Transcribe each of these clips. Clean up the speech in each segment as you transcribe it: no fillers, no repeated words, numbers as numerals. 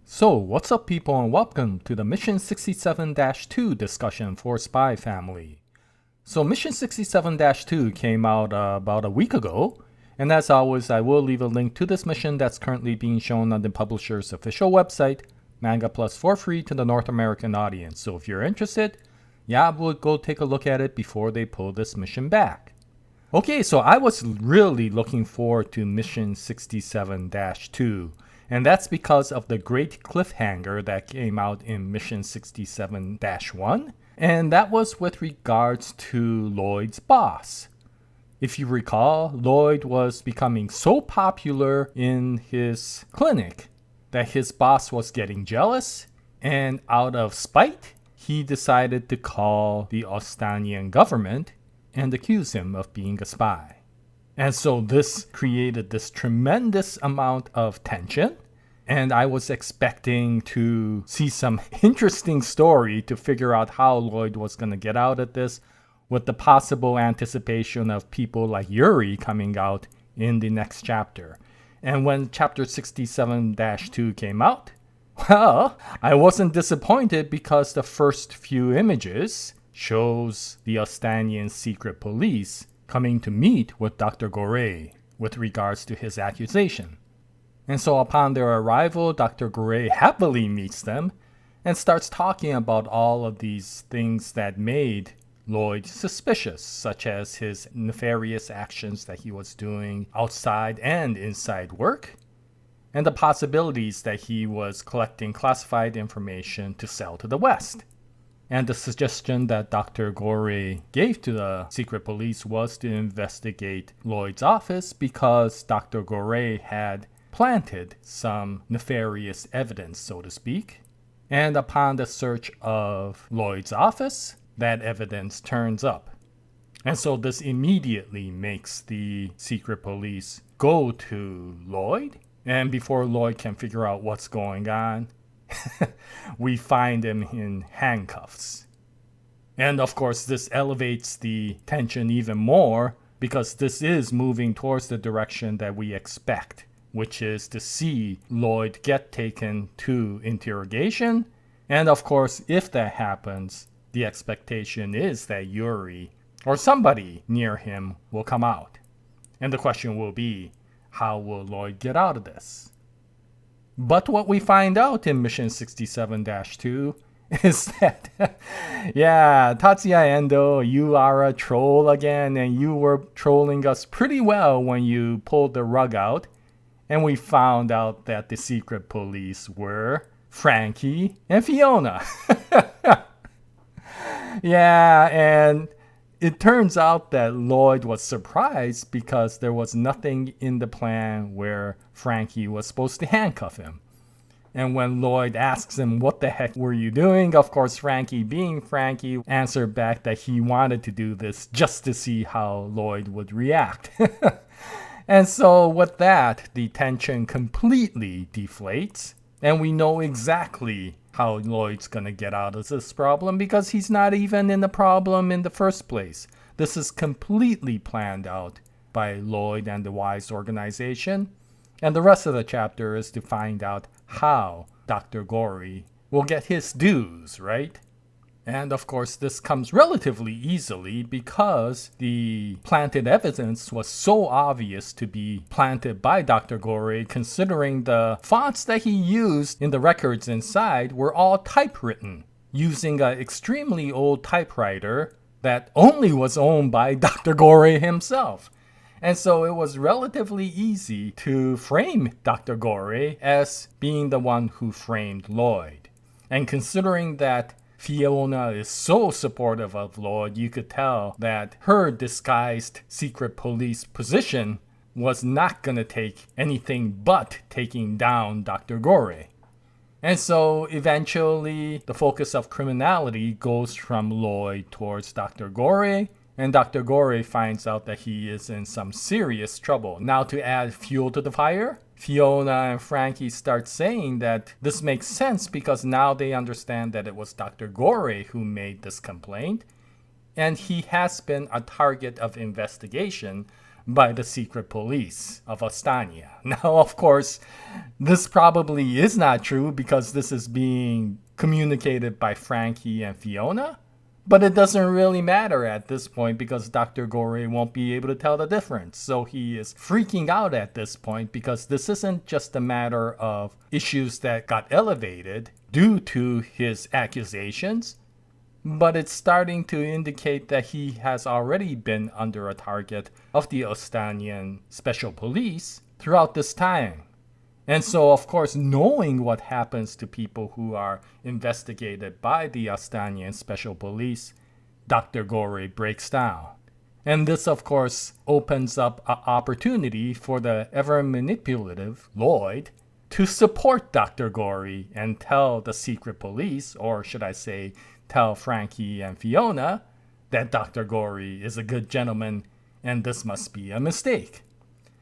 So, what's up people and welcome to the Mission 67-2 discussion for Spy Family. So Mission 67-2 came out about a week ago, and as always I will leave a link to this mission that's currently being shown on the publisher's official website, Manga Plus, for free to the North American audience. So if you're interested, we'll go take a look at it before they pull this mission back. Okay, so I was really looking forward to Mission 67-2. And that's because of the great cliffhanger that came out in Mission 67-1, and that was with regards to Lloyd's boss. If you recall, Lloyd was becoming so popular in his clinic that his boss was getting jealous, and out of spite, he decided to call the Austanian government and accuse him of being a spy. And so this created this tremendous amount of tension, and I was expecting to see some interesting story to figure out how Lloyd was going to get out of this, with the possible anticipation of people like Yuri coming out in the next chapter. And when chapter 67-2 came out, well, I wasn't disappointed because the first few images shows the Austanian secret police coming to meet with Dr. Gore with regards to his accusation. And so upon their arrival, Dr. Gore happily meets them and starts talking about all of these things that made Lloyd suspicious, such as his nefarious actions that he was doing outside and inside work, and the possibilities that he was collecting classified information to sell to the West. And the suggestion that Dr. Gore gave to the secret police was to investigate Lloyd's office because Dr. Gore had planted some nefarious evidence, so to speak. And upon the search of Lloyd's office, that evidence turns up. And so this immediately makes the secret police go to Lloyd. And before Lloyd can figure out what's going on, we find him in handcuffs. And of course, this elevates the tension even more because this is moving towards the direction that we expect, which is to see Lloyd get taken to interrogation. And of course, if that happens, the expectation is that Yuri or somebody near him will come out. And the question will be, how will Lloyd get out of this? But what we find out in Mission 67-2 is that, Tatsuya Endo, you are a troll again, and you were trolling us pretty well when you pulled the rug out. And we found out that the secret police were Frankie and Fiona. And it turns out that Lloyd was surprised because there was nothing in the plan where Frankie was supposed to handcuff him. And when Lloyd asks him, what the heck were you doing? Of course, Frankie, being Frankie, answered back that he wanted to do this just to see how Lloyd would react. And so with that, the tension completely deflates. And we know exactly how Lloyd's going to get out of this problem because he's not even in the problem in the first place. This is completely planned out by Lloyd and the WISE organization. And the rest of the chapter is to find out how Dr. Gore will get his dues, right? And of course, this comes relatively easily because the planted evidence was so obvious to be planted by Dr. Gore, considering the fonts that he used in the records inside were all typewritten using an extremely old typewriter that only was owned by Dr. Gore himself. And so it was relatively easy to frame Dr. Gore as being the one who framed Lloyd. And considering that Fiona is so supportive of Lloyd, you could tell that her disguised secret police position was not going to take anything but taking down Dr. Gore. And so eventually the focus of criminality goes from Lloyd towards Dr. Gore, and Dr. Gore finds out that he is in some serious trouble. Now, to add fuel to the fire, Fiona and Frankie start saying that this makes sense because now they understand that it was Dr. Gore who made this complaint, and he has been a target of investigation by the secret police of Ostania. Now, of course, this probably is not true because this is being communicated by Frankie and Fiona. But it doesn't really matter at this point because Dr. Gore won't be able to tell the difference. So he is freaking out at this point because this isn't just a matter of issues that got elevated due to his accusations, but it's starting to indicate that he has already been under a target of the Ostanian Special Police throughout this time. And so, of course, knowing what happens to people who are investigated by the Ostanian Special Police, Dr. Gore breaks down. And this, of course, opens up an opportunity for the ever manipulative Lloyd to support Dr. Gore and tell the secret police, or should I say, tell Frankie and Fiona, that Dr. Gore is a good gentleman and this must be a mistake.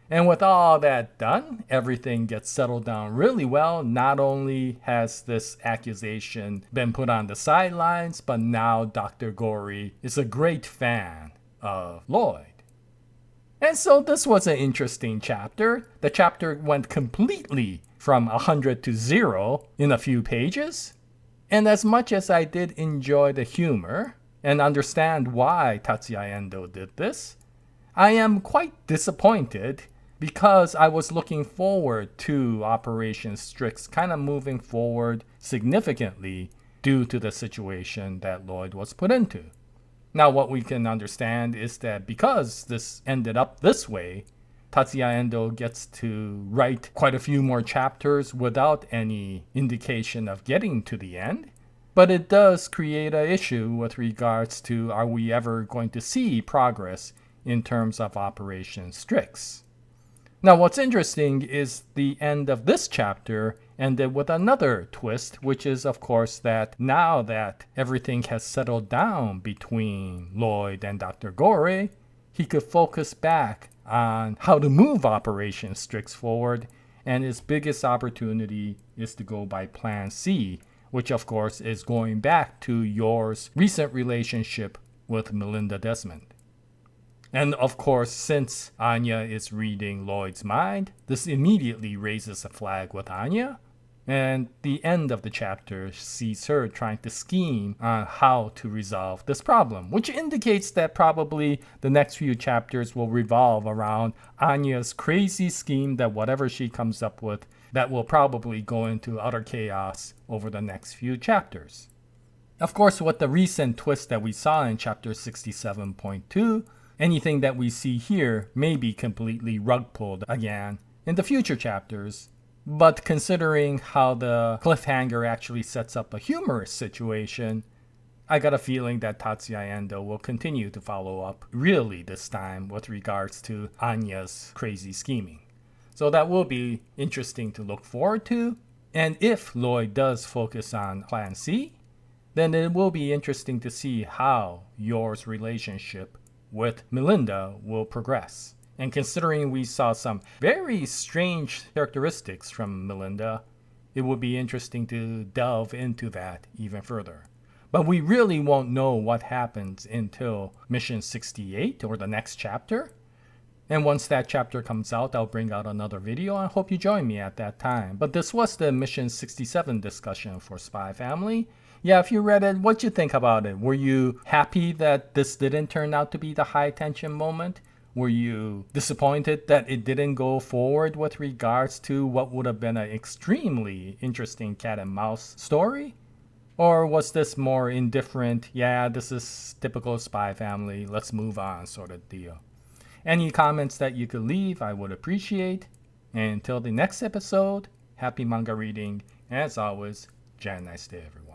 And with all that done, everything gets settled down really well. Not only has this accusation been put on the sidelines, but now Dr. Gore is a great fan of Lloyd. And so this was an interesting chapter. The chapter went completely from 100 to 0 in a few pages. And as much as I did enjoy the humor and understand why Tatsuya Endo did this, I am quite disappointed because I was looking forward to Operation Strix kind of moving forward significantly due to the situation that Lloyd was put into. Now, what we can understand is that because this ended up this way, Tatsuya Endo gets to write quite a few more chapters without any indication of getting to the end. But it does create an issue with regards to are we ever going to see progress in terms of Operation Strix. Now, what's interesting is the end of this chapter ended with another twist, which is, of course, that now that everything has settled down between Lloyd and Dr. Gore, he could focus back on how to move Operation Strix forward, and his biggest opportunity is to go by Plan C, which, of course, is going back to Yor's recent relationship with Melinda Desmond. And of course, since Anya is reading Lloyd's mind, this immediately raises a flag with Anya. And the end of the chapter sees her trying to scheme on how to resolve this problem, which indicates that probably the next few chapters will revolve around Anya's crazy scheme that whatever she comes up with, that will probably go into utter chaos over the next few chapters. Of course, with the recent twist that we saw in chapter 67.2, anything that we see here may be completely rug pulled again in the future chapters, but considering how the cliffhanger actually sets up a humorous situation, I got a feeling that Tatsuya Endo will continue to follow up really this time with regards to Anya's crazy scheming. So that will be interesting to look forward to, and if Lloyd does focus on Plan C, then it will be interesting to see how Yor's relationship with Melinda will progress. And considering we saw some very strange characteristics from Melinda, it would be interesting to delve into that even further. But we really won't know what happens until Mission 68 or the next chapter. And once that chapter comes out, I'll bring out another video. I hope you join me at that time. But this was the Mission 67 discussion for Spy Family. Yeah, if you read it, what'd you think about it? Were you happy that this didn't turn out to be the high tension moment? Were you disappointed that it didn't go forward with regards to what would have been an extremely interesting cat and mouse story? Or was this more indifferent, yeah, this is typical Spy Family, let's move on sort of deal? Any comments that you could leave, I would appreciate. And until the next episode, happy manga reading. And as always, Jaya, nice day, everyone.